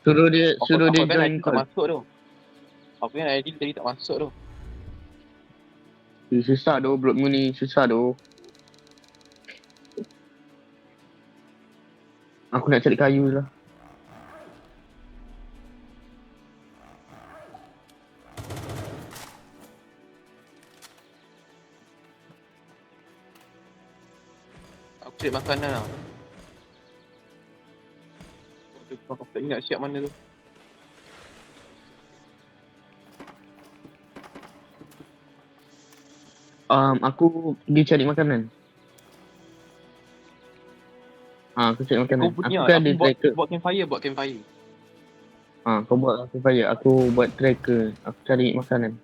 Suruh dia Apa kan join ID tak call. masuk tu. Apa kan ID tadi tak masuk tu. Susah doh blok ni, susah doh. Aku nak cari kayu lah. Aku cari makanan lah. Aku tak ingat siap mana tu. Aku pergi cari makanan. Aku cari makanan. Kau Aku punya, kan aku ada tracker. buat campfire. Kau buat aku fire. Aku buat tracker. Aku cari makanan.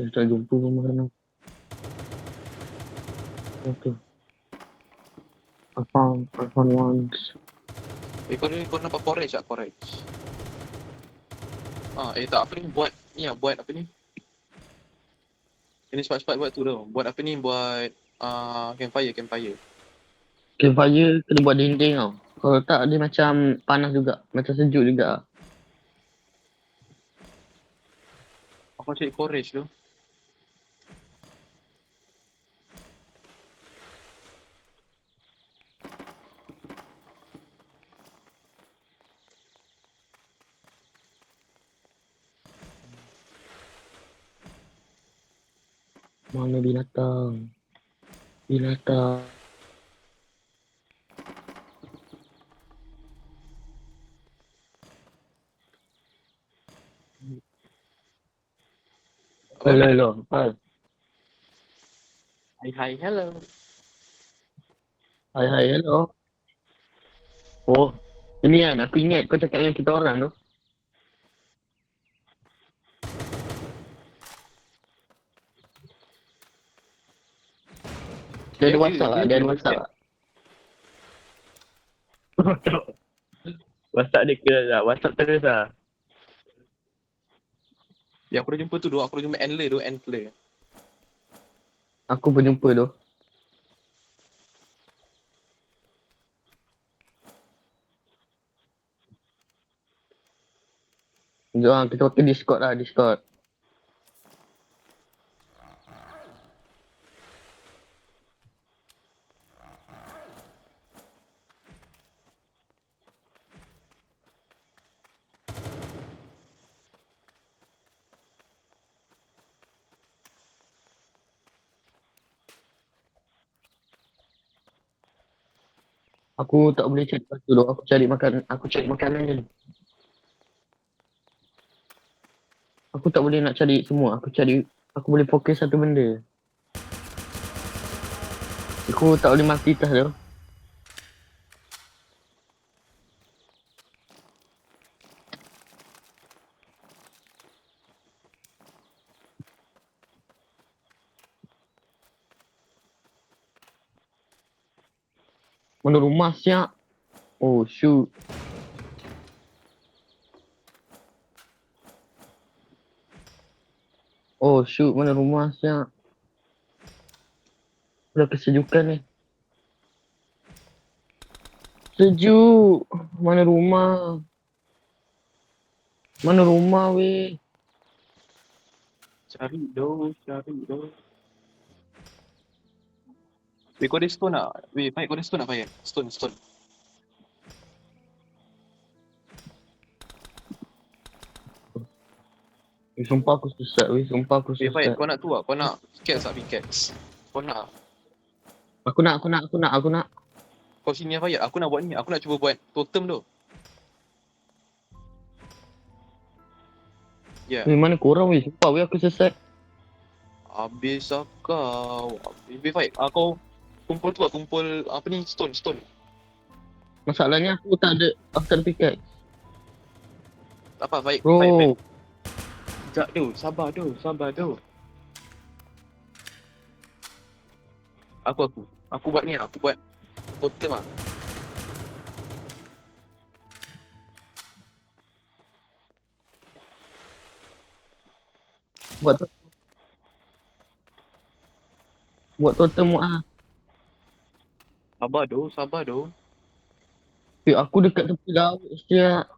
Tak jumpa pun makanan. Okay. I found once. Kau nampak porridge tak? Porridge. Tak apa ni buat apa ni? Ini cepat-cepat buat tu tu. Buat apa ni? Buat campfire. Campfire kena buat dinding tau. Kalau tak dia macam panas juga. Macam sejuk juga. Aku cari porridge tu. Mana binatang? Binatang. Hello. Hai, hello. Hai, hello. Oh, ini kan aku ingat kau cakap dengan kita orang tu. Dia ada WhatsApp tak? Dia ada WhatsApp tak? WhatsApp dia ke tak? WhatsApp terus lah. Ya, aku dah jumpa tu dulu. Aku dah jumpa Antler. Aku pun jumpa tu. Jom kita pakai Discord lah, Discord. Aku tak boleh cari lepas tu dulu. Aku cari makanan je. Aku tak boleh nak cari semua. Aku boleh fokus satu benda. Aku tak boleh multitask tu. Mana rumah siap? Oh shoot. Mana rumah siap? Dah kesejukan ni. Sejuk. Mana rumah? Mana rumah weh? Cari do. Weh, kau ada stone tak? Weh, Faik, kau ada stone tak, Faik? Stone. Sumpah aku sesat weh. Weh, Faik, kau nak tu tak? Kau nak pickaxe? Kau nak? Aku nak. Kau sini lah, Faik. Aku nak buat ni. Aku nak cuba buat totem tu. Ya. Weh mana korang weh? Sumpah weh aku sesat. Habis lah kau. Weh, Faik, kau kumpul tu lah. Kumpul apa ni? Stone. Masalahnya aku tak ada pickaxe. Tak apa, Faik. Bro. Sekejap tu. Sabar tu. Aku buat ni lah. Aku buat totem lah. Buat tu. Buat totem Muaz. Sabar doh. Aku dekat tepi laut siap.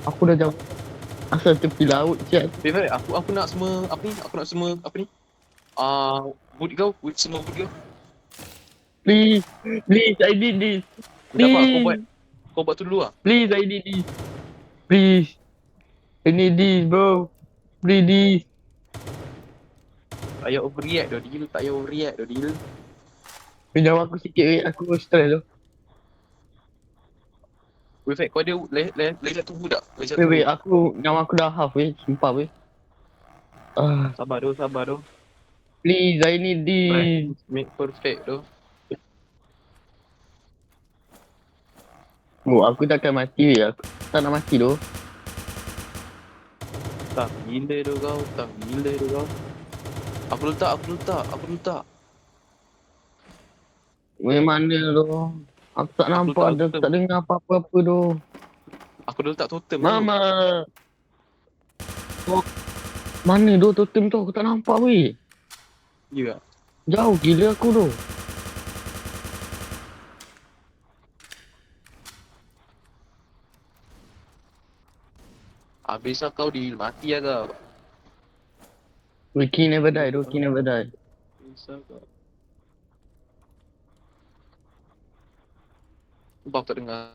Aku dah jauh. Asal tepi laut siap. Baik, aku nak semua apa ni? Aku nak semua apa ni? Wood semua wood kau. Please. Please, I need this. Tak apa, Please. kau buat tu dulu lah. Please, I need this. Please. I need this, bro. Please, this. Tak payah overreact dah deal. Tak payah overreact dah deal. Pinjam aku sikit, weh. Aku stress tu. Wait, Fat, kau ada laser tubuh tak? Laser Weh, tubuh. aku, nyawa aku dah half, weh. Sumpah, weh. Sabar doh. Please, I need this. Make perfect doh. Oh, aku takkan mati, weh. Aku tak nak mati tu. Tak gila doh kau. Aku letak. Weh, mana tu? Aku tak Aku nampak letak dah. totem. Tak dengar apa-apa tu. Aku dah letak totem tu. Mama. Oh, mana tu totem tu? Aku tak nampak, weh. Ya. Jauh gila aku tu. Habis lah kau deal. Mati lah kau. Weh, King never die tu. King never die. Habis lah kau. Sumpah aku tak dengar.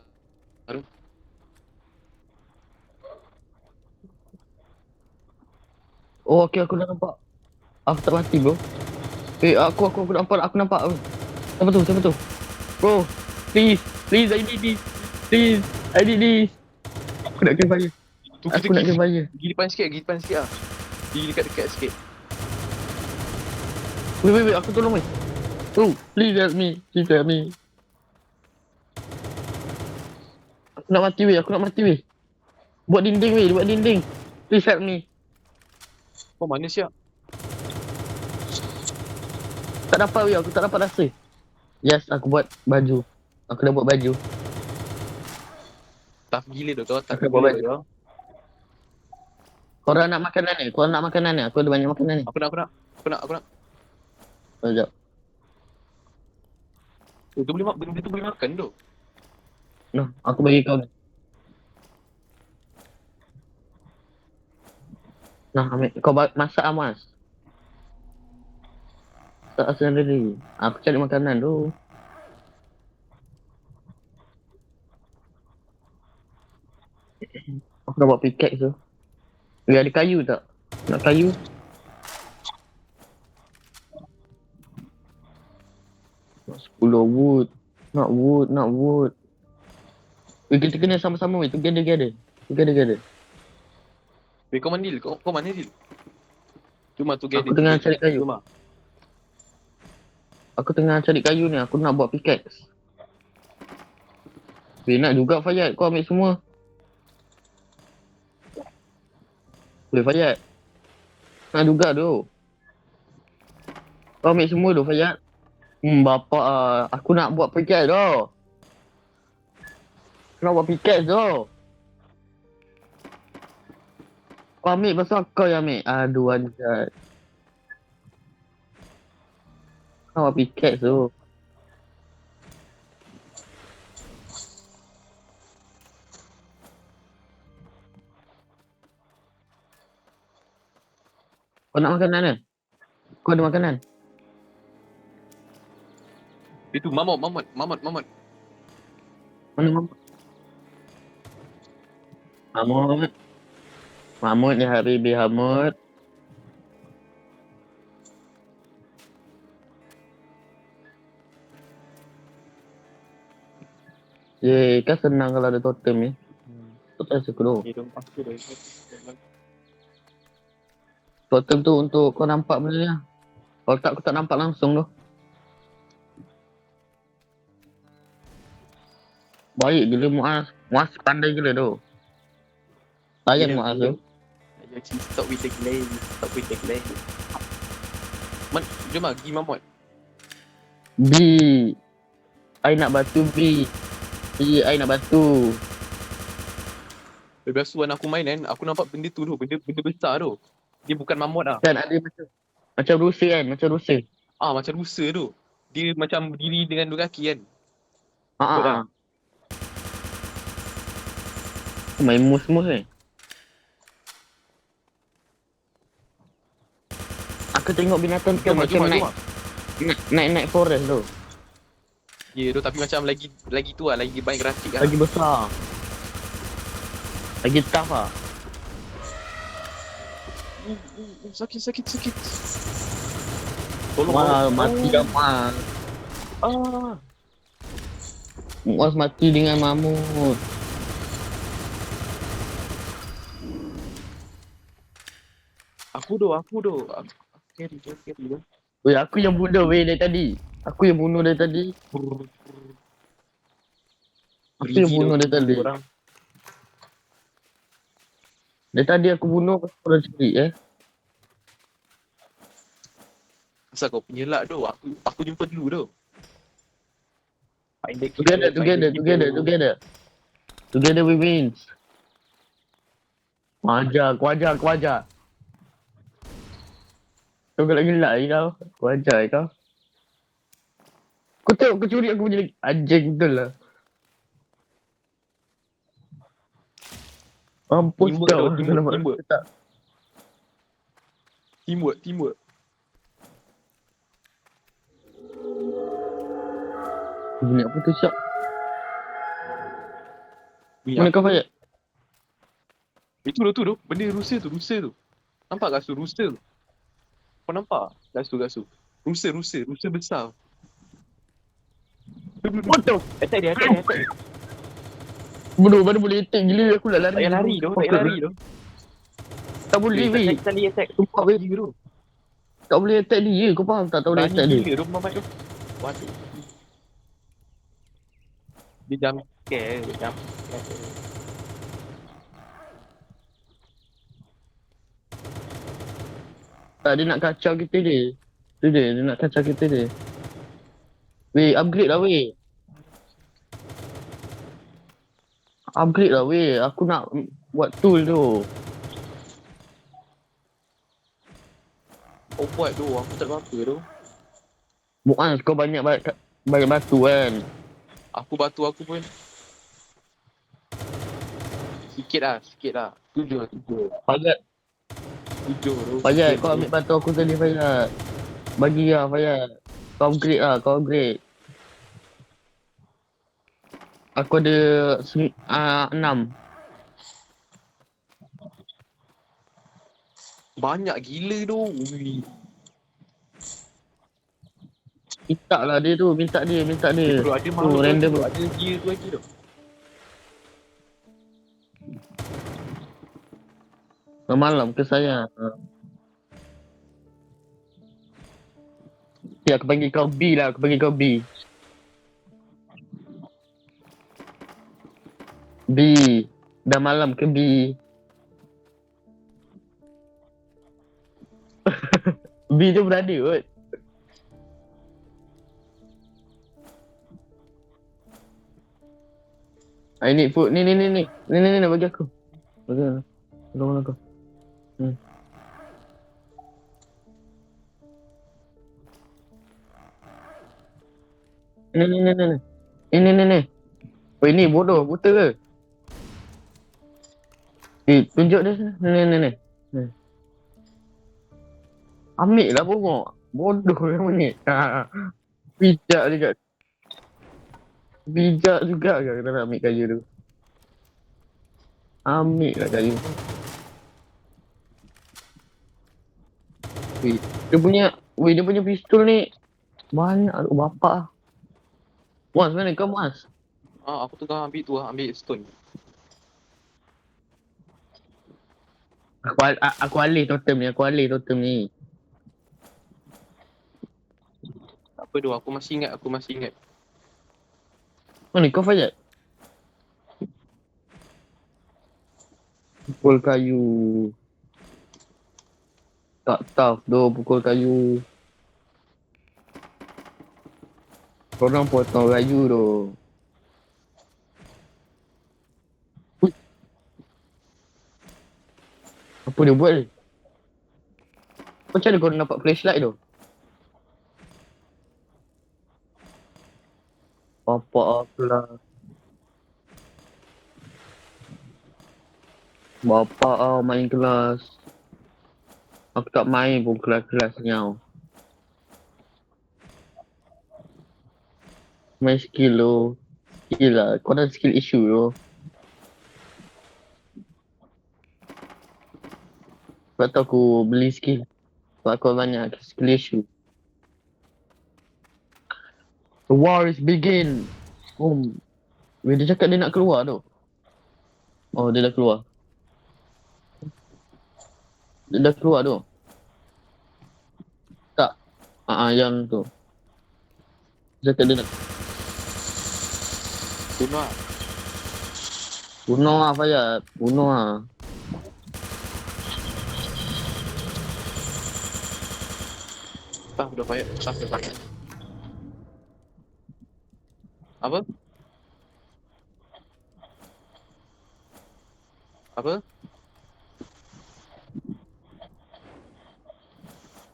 Oh, okey, aku dah nampak. Aku tak mati, bro. Aku nampak. Weh. Siapa tu? Bro, please, I need this. Please, I need this. Aku nak kena fire. Tu Aku nak kena fire. Pergi depan sikit lah. Pergi dekat sikit. Wait, aku tolong, weh. Oh, please help me. Aku nak mati, weh. Buat dinding. Please help me. Kau mana siap? Tak dapat, weh. Aku tak dapat rasa. Yes, aku buat baju. Aku dah buat baju. Tough gila tu kau. Aku buat baju. Korang nak makanan ni? Aku ada banyak makanan ni. Aku nak. Sekejap. Benda tu boleh makan tu. No, aku bagi kau ni. Nah, ambil. Kau masak Amas. Tak sendiri. Aku cari makanan tu. Aku dah buat pickaxe tu. Weh, ada kayu tak? Nak kayu? Nak 10 wood. Nak wood. Weh, kita kena sama-sama weh. Together. Weh, kau mana deal? Kau mana deal? Cuma together. Aku tengah cari kayu. Cuma. Aku tengah cari kayu ni. Aku nak buat pickaxe. Weh, nak juga Fayyad. Kau ambil semua. Weh, Fayyad. Nak juga tu. Kau ambil semua tu, Fayyad. Bapak ah. Aku nak buat pickaxe tu. Kau ambil pasal kau yang ambil. Aduh, anjay. Kau buat pickaxe tu. Kau nak makanan kan? Kau ada makanan? Itu mamut. Mana Mamut? Mamut ni Habibi Hamut. Yeay, kan senang kalau ada totem ni. Tak suka tu. Totem tu untuk kau nampak benda ni lah. Kalau tak, aku tak nampak langsung tu. Baik gila Muaz. Muaz pandai gila tu. Sayang Muaz tu. Stop with the glaze. Jom lah, pergi mamut. B. I nak batu B. I nak batu. Biasa kan aku main kan, aku nampak benda tu benda besar tu. Dia bukan mamut lah. Kan ada macam Rusa kan? Macam Rusa. Macam rusa tu. Dia macam berdiri dengan dua kaki kan. Haa. Betul tak? Main mus-mus ni. Aku tengok binatang kan Jom lah, macam jom naik, lah. naik forest tu. Ya tu, tapi macam lagi tu lah, lagi banyak grafik lah. Lagi besar. Lagi tough lah. Sakit. Tolong. Wah, mati dah Mas. Mas mati dengan mamut. Aku doh. Carry doh. Weh, aku yang bunuh weh dari tadi. Aku yang bunuh dari tadi. Aku yang bunuh dari tadi. Orang. Dari tadi aku bunuh aku orang cari Asal kau penyelak doh. Aku jumpa dulu doh. Together we win. Kau ajar. Kau lagi gelak kau. Kau ajar kau. Kau tengok kau curi aku punya lagi. Anjing betul lah. Mampus Teamwork kau. tau, teamwork. Tak. Teamwork. Bunyi apa tu siap? Mana kau Fayat? Itu doh. Benda Rusia tu. Nampak gasu Rusia tu? Kau nampak? Gasu. Rusia besar. What the? Attack dia. Bodoh, mana boleh attack gila aku nak lari. Tak payah lari doh. Tak boleh weh. Sekali attack. Sumpah weh. Gila doh. Tak boleh attack dia. Kau faham tak? Tak boleh attack dia. Gila doh Mamat doh. Waduh. Dia jump scare. Tak, dia nak kacau kita dia. Tu dia nak kacau kita dia. Weh, upgrade lah weh. Aku nak buat tool tu. Kau buat doh. Aku tak apa doh. Muaz, kau banyak batu kan. Aku batu aku pun. Sikit lah. 7 lah. Fayat, 7 doh. kau ambil batu aku tadi Fayat. Bagi lah Fayat. Kau upgrade. Aku ada 6. Banyak gila doh. Ui. Minta lah dia tu, minta dia. Bro, ada makhluk random. tu. Ada dia tu lagi doh. Malam ke sayang. Ya, aku panggil kau B lah, B. Dah malam ke B? B tu berada kot. I need food. Ni, bagi aku. Tolong aku. Ni. Oh, ini bodoh, buta ke? Tunjuk dia sana. Ni. Ambil lah pokok. Bodoh yang ni. Bijak juga ke kita nak ambil kayu tu. Ambil lah kayu. Dia punya pistol ni banyak tu bapak. Mas, mana kau Mas? Aku tengah ambil tu lah. Ambil stone. Aku alih totem ni. Tak apa doh. Aku masih ingat. Mana kau Fayat? Pukul kayu. Tak tough doh pukul kayu. Korang potong kayu doh. Apa dia buat ni? Macam mana korang dapat flashlight tu? Bapak aku lah. Bapak main kelas. Aku tak main pun kelas-kelasnya. Main skill lo. Gila, kau ada skill issue lo. Sebab tu aku beli skill. Sebab aku banyak skill issue. The war is begin. Oh, dia cakap dia nak keluar tu. Oh, dia dah keluar. Dia dah keluar tu. Tak. Yang tu. Dia cakap dia nak Bunuh lah. bunuh lah Fayat. Bunuh lah. Staff dah payah. Staff dah payah. Apa? Apa?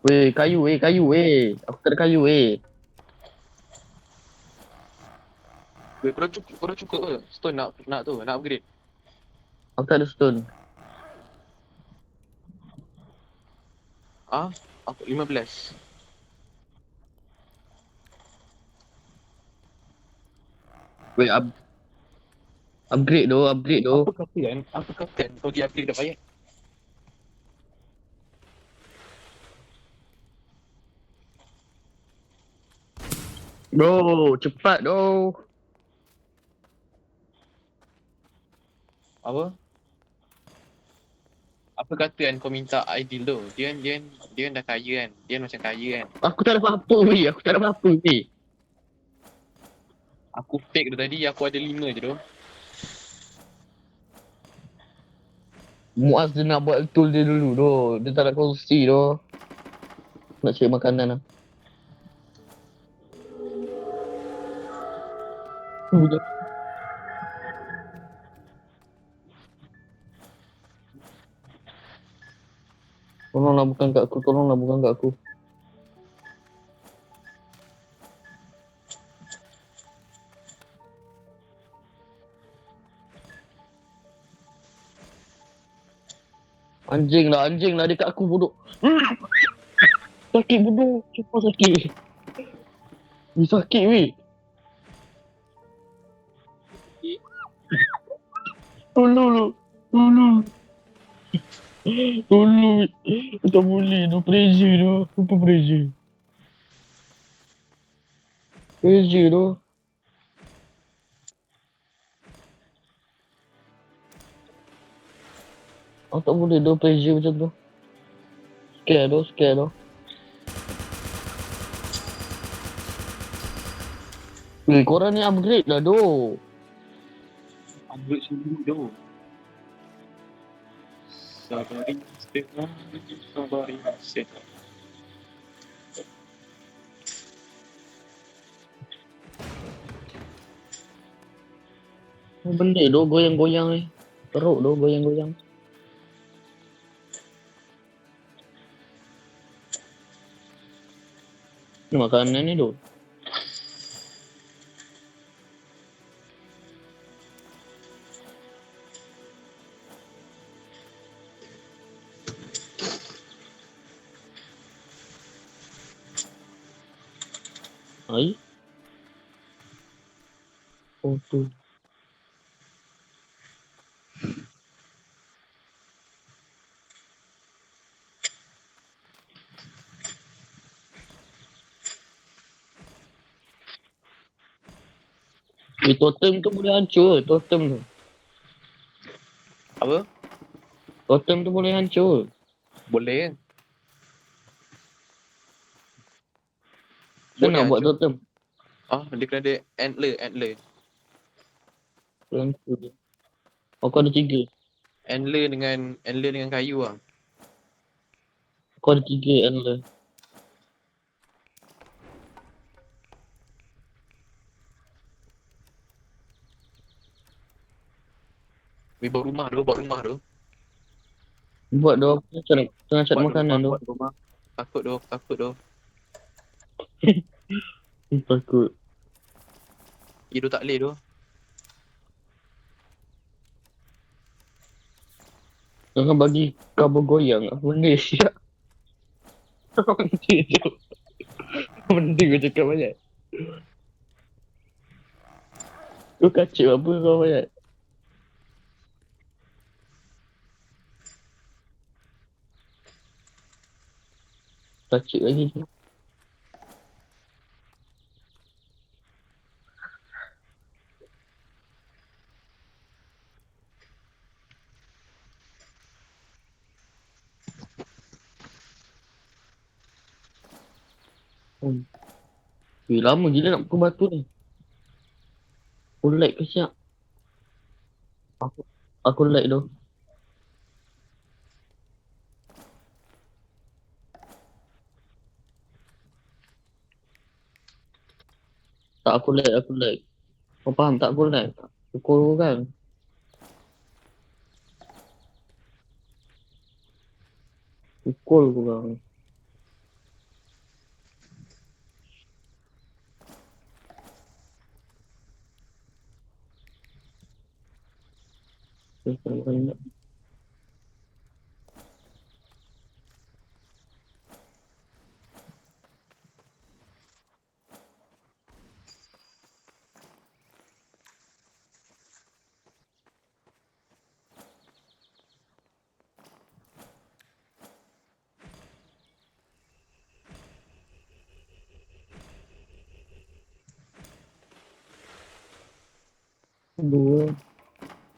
Weh, kayu weh. Aku tak ada kayu weh. Weh, kau dah cukup ke? Stone nak upgrade. Aku tak ada stone. Ah, aku 15. Weh, upgrade tu. Apa kata kau dia upgrade dah payah. Bro, cepat tu. Apa? Apa kata kan kau minta ideal tu? Dia dah kaya kan. Dia macam kaya kan. Aku tak ada apa-apa weh. Aku fake tu tadi, aku ada 5 je tu. Muaz dia nak buat tool dia dulu tu. Dia tak nak kongsi tu. Nak cari makanan lah. Budak. Tolonglah bukan kat aku. Anjing lah dekat aku bodoh. Sakit bodoh. Cepat sakit. Ni sakit weh. Tolong. Tolong. Tak boleh tu pressure tu. Apa pressure? Pressure tu. Oh tak boleh tu pressure macam tu. Scare tu. Weh, korang ni upgrade lah tu. Upgrade sendiri tu. Sabari settle. Benda tu goyang-goyang ni. Teruk tu goyang-goyang. Ni makanan ni tu. Ai. Oh tu. Totem tu boleh hancur totem tu. Apa? Totem tu boleh hancur. Boleh kan? Saya nak buat hancur. totem. Dia kena ada antler. Hancur. Aku ada 3. Antler dengan kayu lah. Aku ada 3 antler. Buat rumah tu. Buat tu aku tengah cari makanan tu. Buat rumah. Takut tu. Takut. Dia tak boleh tu. Jangan bagi kabel goyang. Apa benda siap. Benda tu. Benda kau cakap banyak. Kau kacau apa kau banyak. Kacau lagi tu. Lama gila nak pukul batu ni. Aku like ke siap. Aku like tu. Tak aku like. Kau faham tak aku like? Pukul kan. Pukul aku kan. Bukan. Dua,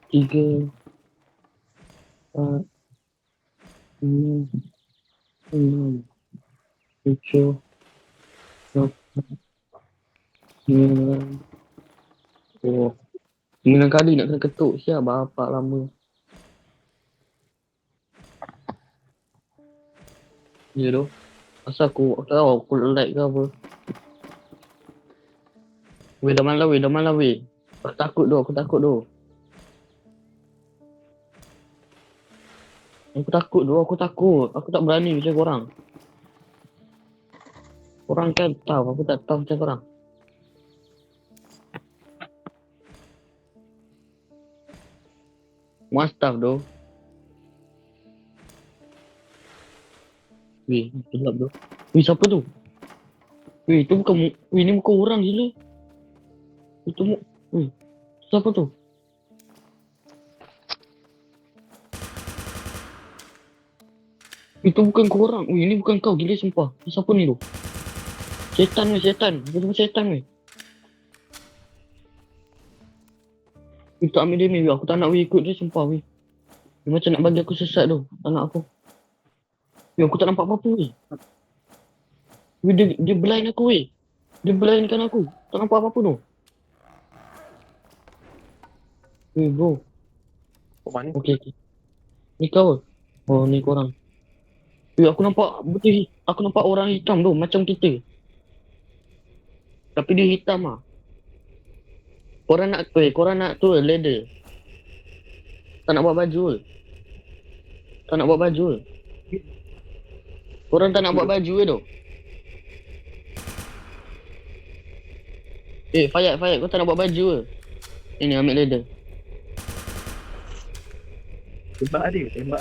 tiga, empat, lima, enam, tujuh, lapan, sembilan. Oh, 9 kali nak kena ketuk. Siap bapak lama. Ya tu. Asal aku tahu aku like ke apa. Weh dah malam weh. Aku takut tu. Aku takut. Aku tak berani macam korang. Korang kan tahu, aku tak tahu macam korang. Mustaf tu. Weh, gelap tu. Weh, siapa tu? Weh, tu bukan ni bukan orang gila. Itu weh, siapa tu? Itu bukan korang. Weh, ni bukan kau gila sumpah. Siapa ni tu? Setan. Betul setan weh. Weh, tak ambil dia ni weh. Aku tak nak weh ikut dia sumpah weh. Dia macam nak bagi aku sesat tu. Tak nak aku. Weh, aku tak nampak apa-apa weh. Weh, dia blind aku weh. Dia blindkan aku. Tak nampak apa-apa tu. Weh, bro. Kau mana? Okay. Ni kau. Oh, ni korang. Weh, aku nampak orang hitam tu macam kita. Tapi dia hitam ah. Korang nak tu leather. Tak nak buat baju. Korang tak nak buat baju tu. Fayat, kau tak nak buat baju ke? Ini ambil leather. Tembak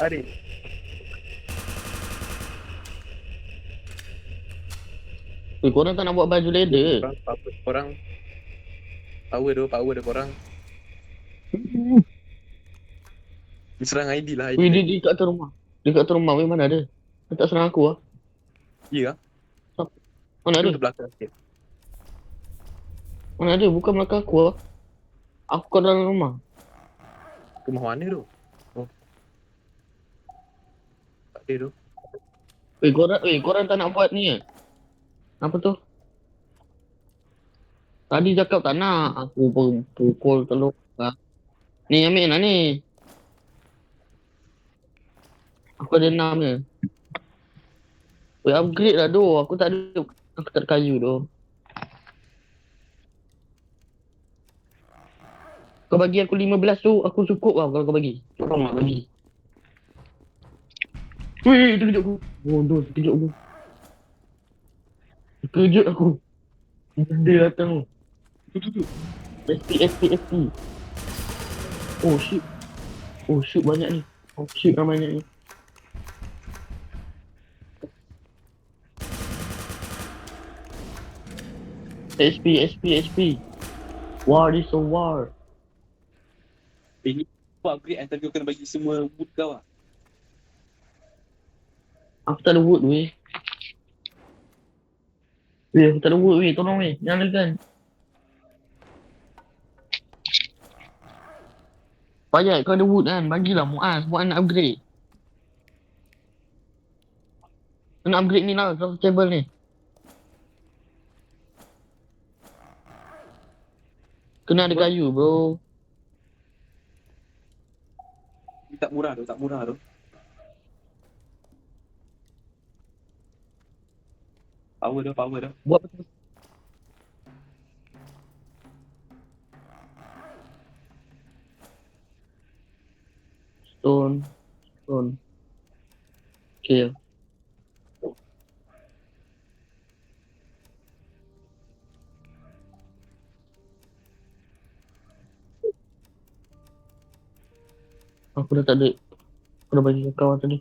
ada. Korang tak nak buat baju leather. Korang power dia korang. Diserang ID lah. Weh, dia kat atas rumah. Weh, mana ada? Dia tak serang aku lah. Ya lah. Mana ada? Dia belakang sikit. Mana ada? Bukan belakang aku lah. Aku kat dalam rumah. Rumah mana tu? Oh. Tak ada tu. Korang tak nak buat ni ke? Apa tu? Tadi cakap tak nak. Aku pukul telur. Ni ambil lah ni. Aku ada 6 je. Weh, upgrade lah doh. Aku tak ada kayu doh. Kau bagi aku 15 tu, aku cukup lah kalau kau bagi. Tolong lah bagi. Weh, terkejut aku. Oh, terkejut aku. Dia datang tu. Tu. SP. Oh shit. Oh shoot banyak ni. Oh shoot ramai banyak ni. SP. War is a war. Ni kau upgrade kan, tapi kau kena bagi semua wood kau lah. Aku tak ada wood weh. Weh aku tak ada wood weh. Tolong weh. Nyalakan. Payat kau ada wood kan. Bagilah Muaz. Muaz nak upgrade. Kau nak upgrade ni lah. Craft table ni. Kena ada kayu bro. Ni tak murah tu. Power dah. Buat betul. Stone. Okay. Aku dah tak ada. Aku dah bagi ke kawan tadi.